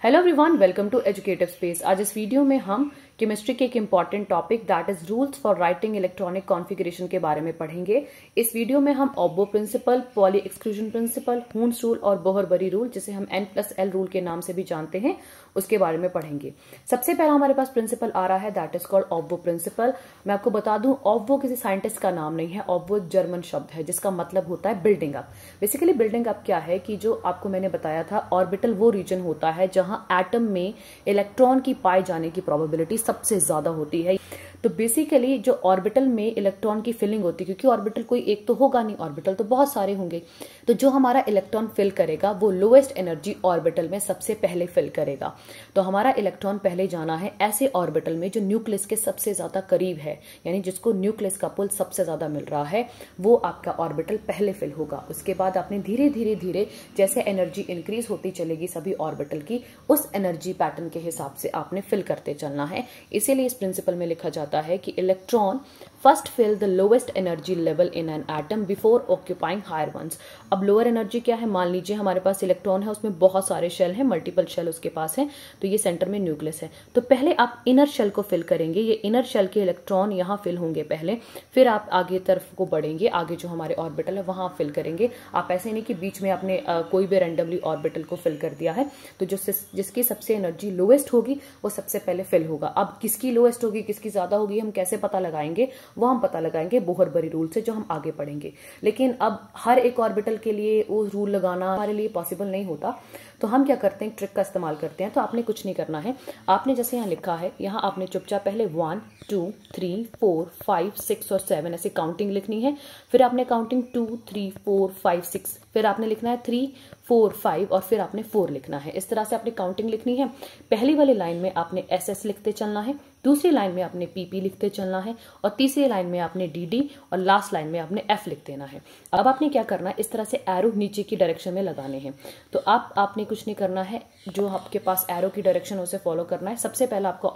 Hello everyone, welcome to Educative Space. आज इस video में हम केमिस्ट्री के एक important topic that is rules for writing electronic configuration के बारे में पढ़ेंगे। इस वीडियो में हम Aufbau principle, Pauli exclusion principle, Hund's rule और बोहर-बरी रूल, जिसे हम N+L रूल के नाम से भी जानते हैं, उसके बारे में पढ़ेंगे। सबसे पहला हमारे पास प्रिंसिपल आ रहा है दैट इज कॉल्ड ऑब्बो प्रिंसिपल। मैं आपको बता दूं, ऑब्बो किसी साइंटिस्ट का नाम नहीं है। ऑब्बो एक जर्मन शब्द है जिसका मतलब होता है building up. Basically building up क्या है कि जो आपको मैंने बताया था, ऑर्बिटल वो रीजन होता है जहां एटम में इलेक्ट्रॉन की पाए जाने की प्रोबेबिलिटी सबसे ज्यादा होती है। तो बेसिकली जो ऑर्बिटल में इलेक्ट्रॉन की फिलिंग होती है, क्योंकि ऑर्बिटल कोई एक तो होगा नहीं, ऑर्बिटल तो बहुत सारे होंगे, तो जो हमारा इलेक्ट्रॉन फिल करेगा वो लोएस्ट एनर्जी ऑर्बिटल में सबसे पहले फिल करेगा। तो हमारा इलेक्ट्रॉन पहले जाना है ऐसे ऑर्बिटल में जो न्यूक्लियस के सबसे ज्यादा करीब है, यानी जिसको न्यूक्लियस का पुल सबसे ज्यादा मिल रहा है, वो आपका ऑर्बिटल पहले फिल होगा। उसके बाद आपने धीरे धीरे धीरे जैसे एनर्जी इंक्रीज होती चलेगी सभी ऑर्बिटल की, उस एनर्जी पैटर्न के हिसाब से आपने फिल करते चलना है। इसीलिए इस प्रिंसिपल में लिखा जाता है कि electron first fill the lowest energy level in an atom before occupying higher ones. अब लोअर एनर्जी क्या है? मान लीजिए हमारे पास इलेक्ट्रॉन है, उसमें बहुत सारे शेल हैं, मल्टीपल शेल उसके पास है, तो ये सेंटर में न्यूक्लियस है। तो पहले आप इनर शेल को फिल करेंगे, ये इनर शेल के इलेक्ट्रॉन यहाँ फिल होंगे पहले, फिर आप आगे तरफ को बढ़ेंगे, आगे जो हमारे ऑर्बिटल है वहां फिल करेंगे। आप ऐसे नहीं कि बीच में आपने कोई भी रैंडमली ऑर्बिटल को फिल कर दिया है। तो जो जिसकी सबसे एनर्जी लोएस्ट होगी वो सबसे पहले फिल होगा। अब किसकी लोएस्ट होगी, किसकी ज्यादा होगी, हम कैसे पता लगाएंगे? वो हम पता लगाएंगे बोहर-बरी रूल से, जो हम आगे पढ़ेंगे। लेकिन अब हर एक ऑर्बिटल के लिए वो रूल लगाना हमारे लिए पॉसिबल नहीं होता, तो हम क्या करते हैं, ट्रिक का इस्तेमाल करते हैं। तो आपने कुछ नहीं करना है, आपने जैसे यहाँ लिखा है, यहाँ आपने चुपचाप पहले 1 2 3 4 5 6 और 7 ऐसे काउंटिंग लिखनी है। फिर आपने काउंटिंग 2 3 4 5 6, फिर आपने लिखना है 3 4 5 और फिर आपने 4 लिखना है। इस तरह से आपने काउंटिंग लिखनी है। पहली वाली लाइन में आपने SS लिखते चलना है, दूसरी लाइन में आपने PP लिखते चलना है, और तीसरी लाइन में आपने DD, और लास्ट लाइन में आपने F लिख देना है। अब आपने क्या करना है, इस तरह से एरो नीचे की डायरेक्शन में लगाने हैं। तो आपने कुछ नहीं करना है, जो आपके पास एरो की डायरेक्शन उसे फॉलो करना है। सबसे पहला आपका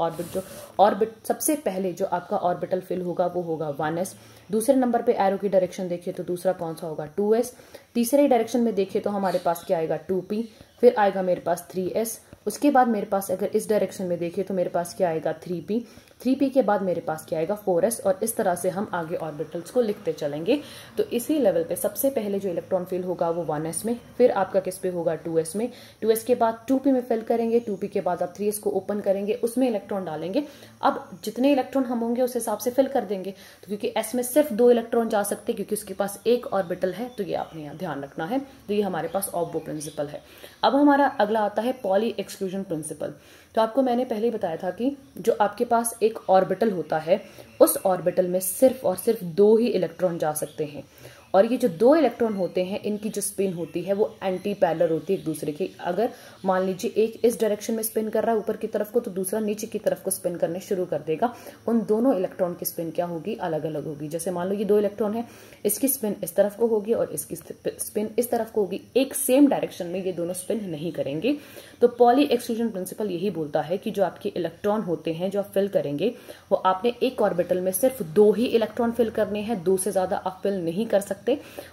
ऑर्बिट सबसे पहले जो आपका ऑर्बिटल फिल होगा वो होगा 1s। दूसरे नंबर पे एरो की डायरेक्शन देखिए तो दूसरा कौन सा होगा, 2s। तीसरे डायरेक्शन में देखिए तो हमारे पास क्या आएगा, 2p। फिर आएगा मेरे पास 3s। उसके बाद मेरे पास अगर इस डायरेक्शन में देखिए तो मेरे पास क्या आएगा, 3p। 3p के बाद मेरे पास क्या आएगा, 4s। और इस तरह से हम आगे ऑर्बिटल्स को लिखते चलेंगे। तो इसी लेवल पे सबसे पहले जो इलेक्ट्रॉन फिल होगा वो 1s में, फिर आपका किस पे होगा, 2s में। 2s के बाद 2p में फिल करेंगे, 2p के बाद आप 3s को ओपन करेंगे, उसमें इलेक्ट्रॉन डालेंगे। अब जितने इलेक्ट्रॉन हम होंगे उस हिसाब से फिल कर देंगे। तो क्योंकि s में सिर्फ 2 इलेक्ट्रॉन जा सकते, क्योंकि उसके पास एक ऑर्बिटल है, तो ये आपने यहाँ ध्यान रखना है। तो ये हमारे पास ऑब्बो प्रिंसिपल है। अब हमारा अगला आता है पॉली एक्सक्लूजन प्रिंसिपल। तो आपको मैंने पहले ही बताया था कि जो आपके पास एक ऑर्बिटल होता है, उस ऑर्बिटल में सिर्फ और सिर्फ 2 ही इलेक्ट्रॉन जा सकते हैं। और ये जो 2 इलेक्ट्रॉन होते हैं, इनकी जो स्पिन होती है वो एंटी पैरेलल होती है एक दूसरे की। अगर मान लीजिए एक इस डायरेक्शन में स्पिन कर रहा है ऊपर की तरफ को, तो दूसरा नीचे की तरफ को स्पिन करने शुरू कर देगा। उन दोनों इलेक्ट्रॉन की स्पिन क्या होगी, अलग अलग होगी। जैसे मान लो ये 2 इलेक्ट्रॉन है, इसकी स्पिन इस तरफ को होगी और इसकी स्पिन इस तरफ को होगी। एक सेम डायरेक्शन में ये दोनों स्पिन नहीं करेंगे। तो पॉली एक्सक्लूजन प्रिंसिपल यही बोलता है कि जो आपके इलेक्ट्रॉन होते हैं जो आप फिल करेंगे, वो आपने एक ऑर्बिटल में सिर्फ 2 ही इलेक्ट्रॉन फिल करने हैं, 2 से ज्यादा आप फिल नहीं कर सकते।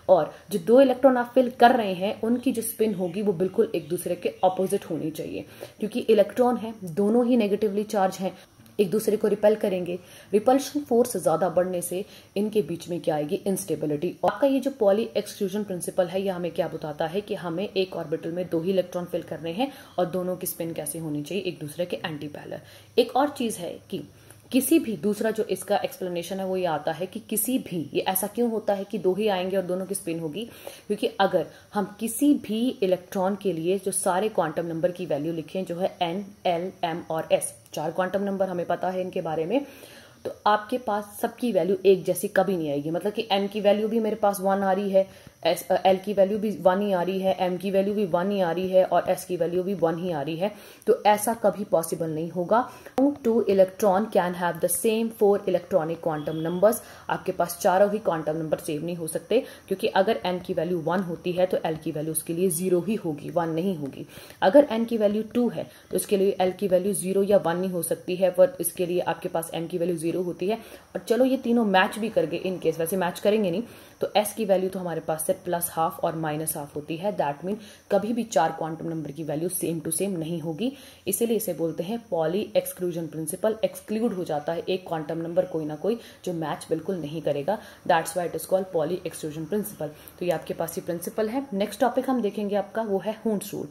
और जो 2 इलेक्ट्रॉन आप फिल कर रहे हैं, उनकी जो स्पिन होगी वो बिल्कुल एक दूसरे के ऑपोजिट होनी चाहिए, क्योंकि इलेक्ट्रॉन है, दोनों ही नेगेटिवली चार्ज हैं, एक दूसरे को रिपेल करेंगे। रिपल्शन फोर्स ज्यादा बढ़ने से इनके बीच में क्या आएगी, इंस्टेबिलिटी। आपका ये जो पॉली एक्सक्लूजन प्रिंसिपल है, ये हमें क्या बताता है कि हमें एक ऑर्बिटल में 2 ही इलेक्ट्रॉन फिल करने हैं और दोनों की स्पिन कैसे होनी चाहिए, एक दूसरे के एंटी पैरेलल। एक और चीज है कि किसी भी दूसरा जो इसका एक्सप्लेनेशन है वो ये आता है कि किसी भी, ये ऐसा क्यों होता है कि 2 ही आएंगे और दोनों की स्पिन होगी, क्योंकि अगर हम किसी भी इलेक्ट्रॉन के लिए जो सारे क्वांटम नंबर की वैल्यू लिखें, जो है N, L, M और S, 4 क्वांटम नंबर हमें पता है इनके बारे में, तो आपके पास सबकी वैल्यू एक जैसी कभी नहीं आएगी। मतलब कि N की वैल्यू भी मेरे पास 1 आ रही है, L की वैल्यू भी 1 ही आ रही है, M की वैल्यू भी 1 ही आ रही है और S की वैल्यू भी 1 ही आ रही है। तो ऐसा कभी पॉसिबल नहीं होगा। 2 electron can have the same 4 electronic quantum numbers. आपके पास चारों ही क्वांटम नंबर सेम नहीं हो सकते, क्योंकि अगर N की वैल्यू 1 होती है तो L की वैल्यू उसके लिए 0 ही होगी, 1 नहीं होगी। अगर N की वैल्यू 2 है तो उसके लिए L की वैल्यू 0 या 1 नहीं हो सकती है, पर इसके लिए आपके पास M की वैल्यू 0 होती है। और चलो ये तीनों मैच भी कर गए, इन केस वैसे मैच करेंगे नहीं, तो s की वैल्यू तो हमारे पास सिर्फ +½ और -½ होती है। दैट मीन कभी भी 4 क्वांटम नंबर की वैल्यू सेम टू सेम नहीं होगी, इसीलिए इसे बोलते हैं पॉली एक्सक्लूजन प्रिंसिपल। एक्सक्लूड हो जाता है एक क्वांटम नंबर कोई ना कोई जो मैच बिल्कुल नहीं करेगा, that's why it is called poly exclusion principal. तो ये आपके पास ये प्रिंसिपल है। नेक्स्ट टॉपिक हम देखेंगे आपका वो है हुंड्स रूल।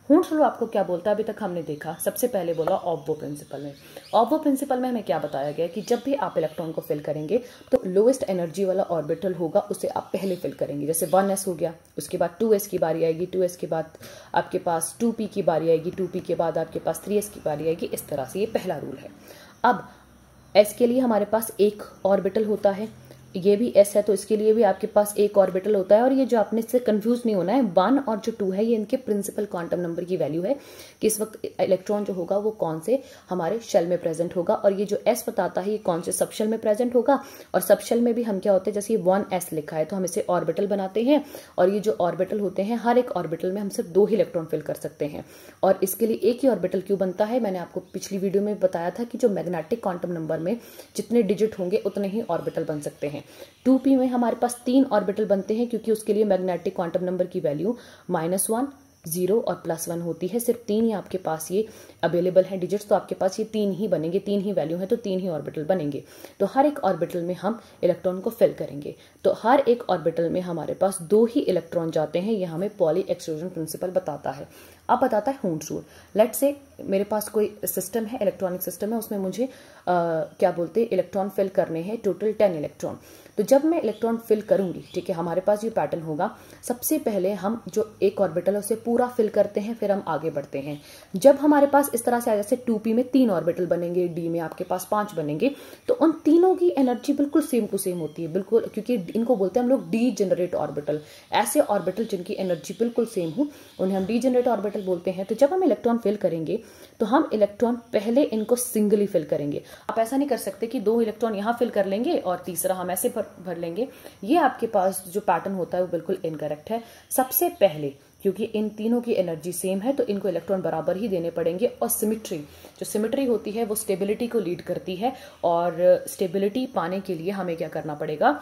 हुंड्स रूल आपको क्या बोलता है, अभी तक हमने देखा सबसे पहले बोला ऑब्बो प्रिंसिपल में। ऑब्बो प्रिंसिपल में हमें क्या बताया गया कि जब भी आप इलेक्ट्रॉन को फिल करेंगे तो लोएस्ट एनर्जी वाला ऑर्बिटल होगा उसे आप पहले फिल करेंगे। जैसे 1s हो गया, उसके बाद 2s की बारी आएगी, 2s के बाद आपके पास 2p की बारी आएगी, 2p के बाद आपके पास 3s की बारी आएगी। इस तरह से ये पहला रूल है। अब s के लिए हमारे पास एक ऑर्बिटल होता है, ये भी s है तो इसके लिए भी आपके पास एक ऑर्बिटल होता है। और ये जो आपने इससे कंफ्यूज नहीं होना है, 1 और जो 2 है ये इनके प्रिंसिपल क्वांटम नंबर की वैल्यू है कि इस वक्त इलेक्ट्रॉन जो होगा वो कौन से हमारे शेल में प्रेजेंट होगा। और ये जो s बताता है ये कौन से सब शेल में प्रेजेंट होगा। और सब शेल में भी हम क्या होते हैं, जैसे ये 1s लिखा है तो हम इसे ऑर्बिटल बनाते हैं। और ये जो ऑर्बिटल होते हैं, हर एक ऑर्बिटल में हम सिर्फ 2 ही इलेक्ट्रॉन फिल कर सकते हैं। और इसके लिए एक ही ऑर्बिटल क्यों बनता है, मैंने आपको पिछली वीडियो में बताया था कि जो मैग्नेटिक क्वांटम नंबर में जितने डिजिट होंगे उतने ही ऑर्बिटल बन सकते हैं। 2p में हमारे पास 3 ऑर्बिटल बनते हैं क्योंकि उसके लिए मैग्नेटिक क्वांटम नंबर की वैल्यू -1, 0 और +1 होती है। सिर्फ 3 ही आपके पास ये अवेलेबल है डिजिट्स, तो आपके पास ये 3 ही बनेंगे, 3 ही वैल्यू है तो 3 ही ऑर्बिटल बनेंगे। तो हर एक ऑर्बिटल में हम इलेक्ट्रॉन को फिल करेंगे। तो हर एक ऑर्बिटल में हमारे पास 2 ही इलेक्ट्रॉन जाते हैं, ये हमें पॉली एक्सक्लूजन प्रिंसिपल बताता है। अब बताता है हुंड्स रूल। लेट्स से मेरे पास कोई सिस्टम है, इलेक्ट्रॉनिक सिस्टम है, उसमें मुझे क्या बोलते हैं इलेक्ट्रॉन फिल करने हैं, टोटल 10 इलेक्ट्रॉन। तो जब मैं इलेक्ट्रॉन फिल करूंगी, ठीक है, हमारे पास ये पैटर्न होगा। सबसे पहले हम जो एक ऑर्बिटल है उसे पूरा फिल करते हैं, फिर हम आगे बढ़ते हैं। जब हमारे पास इस तरह से आ, जैसे 2p में 3 ऑर्बिटल बनेंगे, d में आपके पास 5 बनेंगे, तो उन तीनों की एनर्जी बिल्कुल सेम टू सेम होती है, बिल्कुल, क्योंकि इनको बोलते हैं हम लोग डीजेनरेट ऑर्बिटल। ऐसे ऑर्बिटल जिनकी एनर्जी बिल्कुल सेम हो उन्हें हम डीजेनरेट ऑर्बिटल बोलते हैं। तो जब हम इलेक्ट्रॉन फिल करेंगे तो हम इलेक्ट्रॉन पहले इनको सिंगली फिल करेंगे। आप ऐसा नहीं कर सकते कि 2 इलेक्ट्रॉन यहाँ फिल कर लेंगे और तीसरा हम ऐसे भर लेंगे। ये आपके पास जो पैटर्न होता है वो बिल्कुल इनकरेक्ट है। सबसे पहले क्योंकि इन तीनों की एनर्जी सेम है तो इनको इलेक्ट्रॉन बराबर ही देने पड़ेंगे। और सिमिट्री, जो सिमिट्री होती है वो स्टेबिलिटी को लीड करती है, और स्टेबिलिटी पाने के लिए हमें क्या करना पड़ेगा,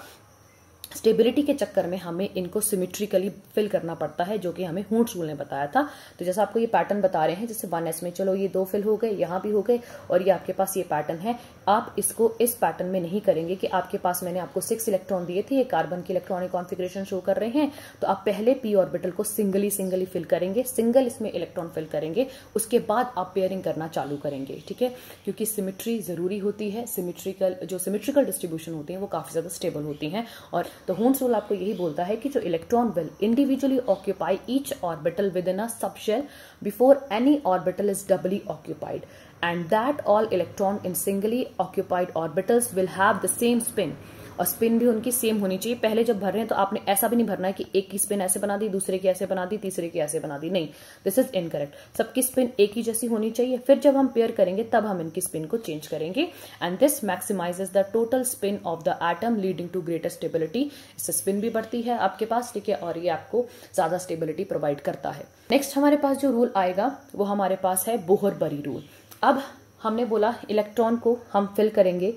स्टेबिलिटी के चक्कर में हमें इनको सिमेट्रिकली फिल करना पड़ता है, जो कि हमें हुंड्स रूल ने बताया था। तो जैसा आपको ये पैटर्न बता रहे हैं, जैसे 1s में चलो ये 2 फिल हो गए, यहाँ भी हो गए, और ये आपके पास ये पैटर्न है। आप इसको इस पैटर्न में नहीं करेंगे कि आपके पास मैंने आपको 6 इलेक्ट्रॉन दिए थे, ये कार्बन की इलेक्ट्रॉनिक कॉन्फिगरेशन शो कर रहे हैं, तो आप पहले p ऑर्बिटल को सिंगली फिल करेंगे, सिंगल इसमें इलेक्ट्रॉन फिल करेंगे, उसके बाद आप पेयरिंग करना चालू करेंगे, ठीक है, क्योंकि सिमेट्री जरूरी होती है। सिमेट्रिकल डिस्ट्रीब्यूशन होती है वो काफी ज्यादा स्टेबल होती हैं। और तो हुंड्स रूल आपको यही बोलता है कि जो electron will individually occupy each orbital within a subshell before any orbital is doubly occupied, and that all electron in singly occupied orbitals will have the same spin। और spin भी उनकी same होनी चाहिए। पहले जब भर रहे हैं तो आपने ऐसा भी नहीं भरना है कि एक की स्पिन ऐसे बना दी, दूसरे की ऐसे बना दी, तीसरे की ऐसे बना दी, नहीं, दिस इज इनकरेक्ट। सबकी स्पिन एक ही जैसी होनी चाहिए। फिर जब हम पेयर करेंगे तब हम इनकी स्पिन को चेंज करेंगे, and this maximises the total spin of the atom leading to greater stability. इससे स्पिन भी बढ़ती है आपके पास, ठीक है, और ये आपको ज्यादा स्टेबिलिटी प्रोवाइड करता है। नेक्स्ट हमारे पास जो रूल आएगा वो हमारे पास है बोहर-बरी रूल। अब हमने बोला इलेक्ट्रॉन को हम फिल करेंगे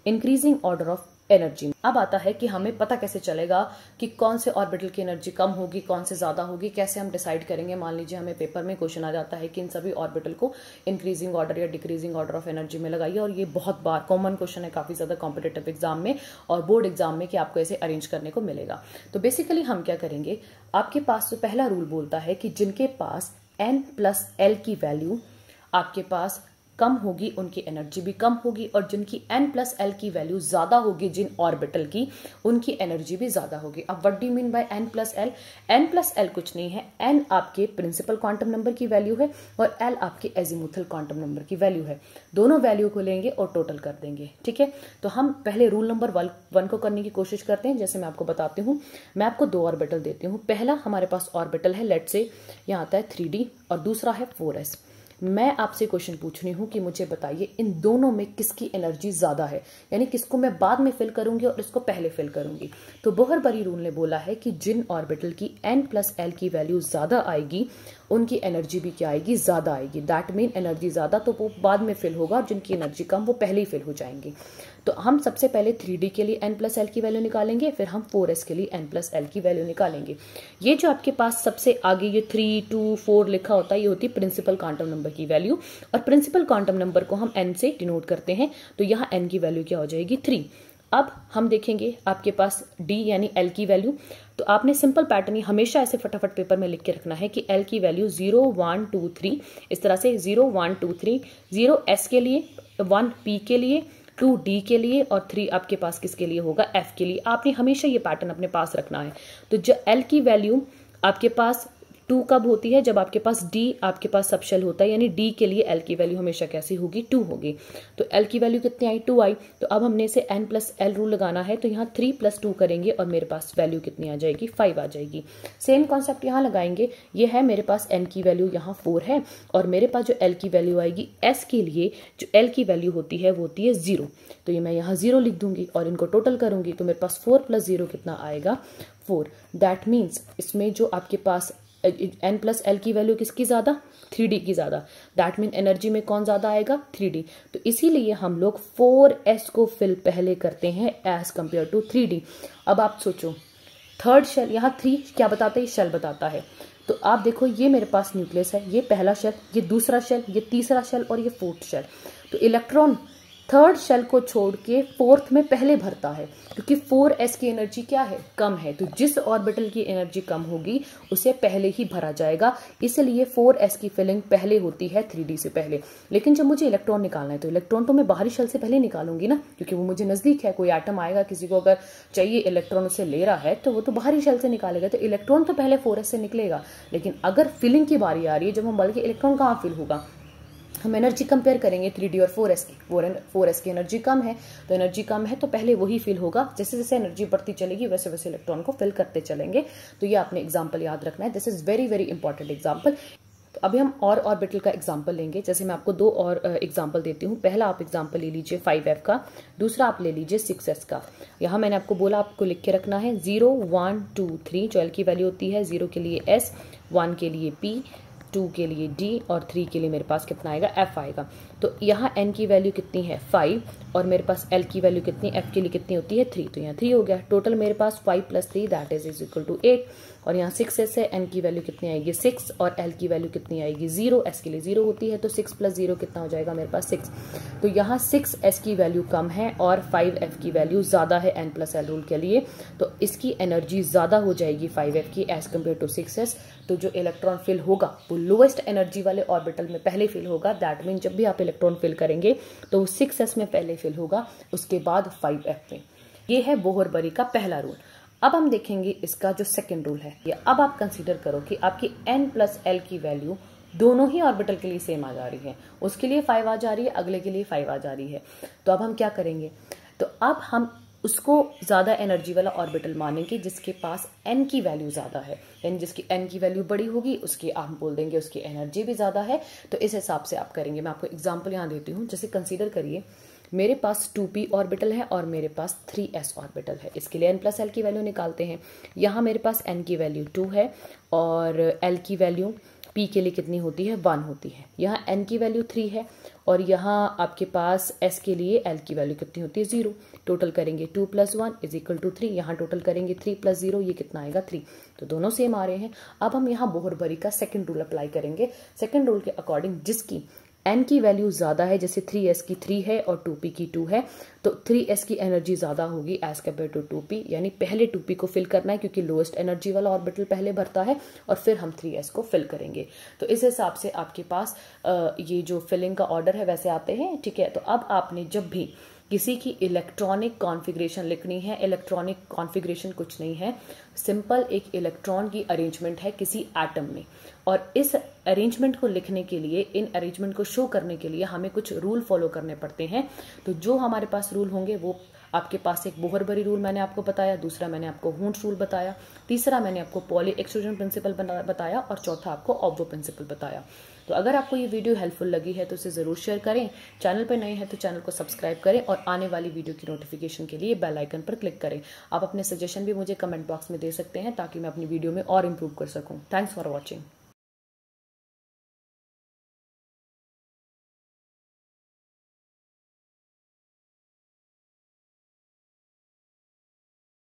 इंक्रीजिंग ऑर्डर ऑफ एनर्जी। अब आता है कि हमें पता कैसे चलेगा कि कौन से ऑर्बिटल की एनर्जी कम होगी, कौन से ज्यादा होगी, कैसे हम डिसाइड करेंगे। मान लीजिए हमें पेपर में क्वेश्चन आ जाता है कि इन सभी ऑर्बिटल को इंक्रीजिंग ऑर्डर या डिक्रीजिंग ऑर्डर ऑफ एनर्जी में लगाइए, और ये बहुत बार कॉमन क्वेश्चन है काफी ज्यादा कॉम्पिटेटिव एग्जाम में और बोर्ड एग्जाम में कि आपको ऐसे अरेंज करने को मिलेगा। तो बेसिकली हम क्या करेंगे, आपके पास तो पहला रूल बोलता है कि जिनके पास n+l की वैल्यू आपके पास कम होगी उनकी एनर्जी भी कम होगी, और जिनकी n+l की वैल्यू ज्यादा होगी जिन ऑर्बिटल की, उनकी एनर्जी भी ज्यादा होगी। अब what do you mean by n+l? n+l कुछ नहीं है, n आपके प्रिंसिपल क्वांटम नंबर की वैल्यू है और l आपके एजीमुथल क्वांटम नंबर की वैल्यू है। दोनों वैल्यू को लेंगे और टोटल कर देंगे, ठीक है। तो हम पहले रूल नंबर 1 को करने की कोशिश करते हैं। जैसे मैं आपको बताती हूँ, मैं आपको 2 ऑर्बिटल देती हूँ। पहला हमारे पास ऑर्बिटल है, लेट्स से यहाँ आता है 3d, और दूसरा है 4s। मैं आपसे क्वेश्चन पूछ रही हूं कि मुझे बताइए इन दोनों में किसकी एनर्जी ज्यादा है, यानी किसको मैं बाद में फिल करूंगी और इसको पहले फिल करूंगी। तो बोहर-बरी रूल ने बोला है कि जिन ऑर्बिटल की n+l की वैल्यू ज्यादा आएगी उनकी एनर्जी भी क्या आएगी, ज़्यादा आएगी। दैट मीन एनर्जी ज़्यादा तो वो बाद में फिल होगा, और जिनकी एनर्जी कम वो पहले ही फिल हो जाएंगे। तो हम सबसे पहले 3D के लिए n+l की वैल्यू निकालेंगे, फिर हम 4s के लिए n+l की वैल्यू निकालेंगे। ये जो आपके पास सबसे आगे ये 3, 2, 4 लिखा होता है, ये होती है प्रिंसिपल क्वांटम नंबर की वैल्यू, और प्रिंसिपल क्वांटम नंबर को हम n से डिनोट करते हैं। तो यहाँ n की वैल्यू क्या हो जाएगी, 3। अब हम देखेंगे आपके पास d यानी l की वैल्यू। तो आपने सिंपल पैटर्न हमेशा ऐसे फटाफट पेपर में लिख के रखना है कि l की वैल्यू 0, 1, 2, 3, इस तरह से 0, 1, 2, 3, 0 s के लिए, 1 p के लिए, 2 d के लिए, और 3 आपके पास किसके लिए होगा, f के लिए। आपने हमेशा ये पैटर्न अपने पास रखना है। तो जो l की वैल्यू आपके पास 2 कब होती है, जब आपके पास d आपके पास सबशेल होता है, यानी d के लिए l की वैल्यू हमेशा कैसी होगी, 2 होगी। तो l की वैल्यू कितनी आई, 2 आई। तो अब हमने इसे n+l रूल लगाना है, तो यहाँ 3 + 2 करेंगे और मेरे पास वैल्यू कितनी आ जाएगी, 5 आ जाएगी। सेम कॉन्सेप्ट यहाँ लगाएंगे। ये है मेरे पास n की वैल्यू यहाँ 4 है, और मेरे पास जो l की वैल्यू आएगी s के लिए, जो l की वैल्यू होती है वो होती है 0। तो ये मैं यहाँ 0 लिख दूंगी और इनको टोटल करूंगी, तो मेरे पास 4 + 0 कितना आएगा, 4। दैट मीन्स इसमें जो आपके पास n+l की वैल्यू किसकी ज़्यादा, 3D की ज़्यादा। दैट मीन एनर्जी में कौन ज़्यादा आएगा, 3D। तो इसीलिए हम लोग 4s को फिल पहले करते हैं एज कंपेयर टू 3D। अब आप सोचो, थर्ड शेल, यहाँ 3 क्या बताता है, शेल बताता है। तो आप देखो ये मेरे पास न्यूक्लियस है, ये पहला शेल, ये दूसरा शेल, ये तीसरा शेल, और ये 4th शेल। तो इलेक्ट्रॉन थर्ड शेल को छोड़ के 4th में पहले भरता है, क्योंकि 4s की एनर्जी क्या है, कम है। तो जिस ऑर्बिटल की एनर्जी कम होगी उसे पहले ही भरा जाएगा, इसलिए 4s की फिलिंग पहले होती है 3D से पहले। लेकिन जब मुझे इलेक्ट्रॉन निकालना है, तो इलेक्ट्रॉन तो मैं बाहरी शेल से पहले निकालूंगी ना, क्योंकि वो मुझे नजदीक है। कोई एटम आएगा, किसी को अगर चाहिए इलेक्ट्रॉन उसे ले रहा है, तो वो तो बाहरी शेल से निकालेगा। तो इलेक्ट्रॉन तो पहले 4s से निकलेगा। लेकिन अगर फिलिंग की बारी आ रही है, जब हम बल्कि इलेक्ट्रॉन कहाँ फिल होगा, हम एनर्जी कंपेयर करेंगे 3D और 4s की। 4s की एनर्जी कम है, तो एनर्जी कम है तो पहले वही फिल होगा। जैसे जैसे एनर्जी बढ़ती चलेगी वैसे वैसे इलेक्ट्रॉन को फिल करते चलेंगे। तो ये आपने एग्जांपल याद रखना है। This is very very important example. तो अभी हम और ऑर्बिटल का एग्जांपल लेंगे। जैसे मैं आपको 2 और एग्जांपल देती हूँ। पहला आप एग्जांपल ले लीजिए 5f का, दूसरा आप ले लीजिए 6s का। यहाँ मैंने आपको बोला आपको लिख के रखना है 0, 1, 2, 3। जो l की वैल्यू होती है 0 के लिए s, 1 के लिए p, 2 के लिए d, और 3 के लिए मेरे पास कितना आएगा, f आएगा। तो यहाँ n की वैल्यू कितनी है, 5, और मेरे पास l की वैल्यू कितनी, f के लिए कितनी होती है, 3। तो यहाँ 3 हो गया। टोटल मेरे पास 5 + 3 दैट इज इक्वल टू 8। और यहाँ 6s है, n की वैल्यू कितनी आएगी, 6, और l की वैल्यू कितनी आएगी, 0। s के लिए 0 होती है, तो 6 + 0 कितना हो जाएगा मेरे पास, 6। तो यहाँ 6s की वैल्यू कम है और 5f की वैल्यू ज़्यादा है n+l रूल के लिए। तो इसकी एनर्जी ज़्यादा हो जाएगी 5f की एज कम्पेयर टू 6s। तो जो इलेक्ट्रॉन फिल होगा वो लोएस्ट एनर्जी वाले ऑर्बिटल में पहले फिल होगा। दैट मीन जब भी आप इलेक्ट्रॉन फिल करेंगे तो वो 6s में पहले फिल होगा, उसके बाद 5f में। ये है बोहर-बरी का पहला रूल। अब हम देखेंगे इसका जो सेकंड रूल है। अब आप कंसीडर करो कि आपकी n+l की वैल्यू दोनों ही ऑर्बिटल के लिए सेम आ जा रही है। उसके लिए 5 आ जा रही है, अगले के लिए 5 आ जा रही है। तो अब हम क्या करेंगे, तो अब हम उसको ज़्यादा एनर्जी वाला ऑर्बिटल मानेंगे जिसके पास n की वैल्यू ज़्यादा है। यानी जिसकी n की वैल्यू बड़ी होगी उसकी आप बोल देंगे उसकी एनर्जी भी ज़्यादा है। तो इस हिसाब से आप करेंगे। मैं आपको एग्जाम्पल यहाँ देती हूँ। जैसे कंसीडर करिए मेरे पास 2p ऑर्बिटल है और मेरे पास 3s ऑर्बिटल है। इसके लिए n+l की वैल्यू निकालते हैं। यहाँ मेरे पास n की वैल्यू 2 है और l की वैल्यू p के लिए कितनी होती है, 1 होती है। यहाँ n की वैल्यू 3 है और यहाँ आपके पास s के लिए l की वैल्यू कितनी होती है, 0। टोटल करेंगे 2 + 1 = 3। यहाँ टोटल करेंगे 3 + 0, ये कितना आएगा, 3। तो दोनों सेम आ रहे हैं। अब हम यहाँ बोहर-बरी का सेकंड रूल अप्लाई करेंगे। सेकंड रूल के अकॉर्डिंग जिसकी n की वैल्यू ज़्यादा है, जैसे 3s की 3 है और 2p की 2 है, तो 3s की एनर्जी ज़्यादा होगी एज कम्पेयर टू 2p। यानी पहले 2p को फिल करना है क्योंकि लोएस्ट एनर्जी वाला ऑर्बिटल पहले भरता है और फिर हम 3s को फिल करेंगे। तो इस हिसाब से आपके पास ये जो फिलिंग का ऑर्डर है वैसे आते हैं, ठीक है। तो अब आपने जब भी किसी की इलेक्ट्रॉनिक कॉन्फ़िगरेशन लिखनी है, इलेक्ट्रॉनिक कॉन्फ़िगरेशन कुछ नहीं है, सिंपल एक इलेक्ट्रॉन की अरेंजमेंट है किसी एटम में। और इस अरेंजमेंट को लिखने के लिए, इन अरेंजमेंट को शो करने के लिए हमें कुछ रूल फॉलो करने पड़ते हैं। तो जो हमारे पास रूल होंगे वो आपके पास एक बोहर-बरी रूल मैंने आपको बताया, दूसरा मैंने आपको वुंश रूल बताया, तीसरा मैंने आपको पॉली एक्सक्लूजन प्रिंसिपल बताया और चौथा आपको ऑब्बो प्रिंसिपल बताया। तो अगर आपको ये वीडियो हेल्पफुल लगी है तो इसे ज़रूर शेयर करें। चैनल पर नए हैं तो चैनल को सब्सक्राइब करें और आने वाली वीडियो की नोटिफिकेशन के लिए बेल आइकन पर क्लिक करें। आप अपने सजेशन भी मुझे कमेंट बॉक्स में दे सकते हैं ताकि मैं अपनी वीडियो में और इम्प्रूव कर सकूँ। Thanks for watching.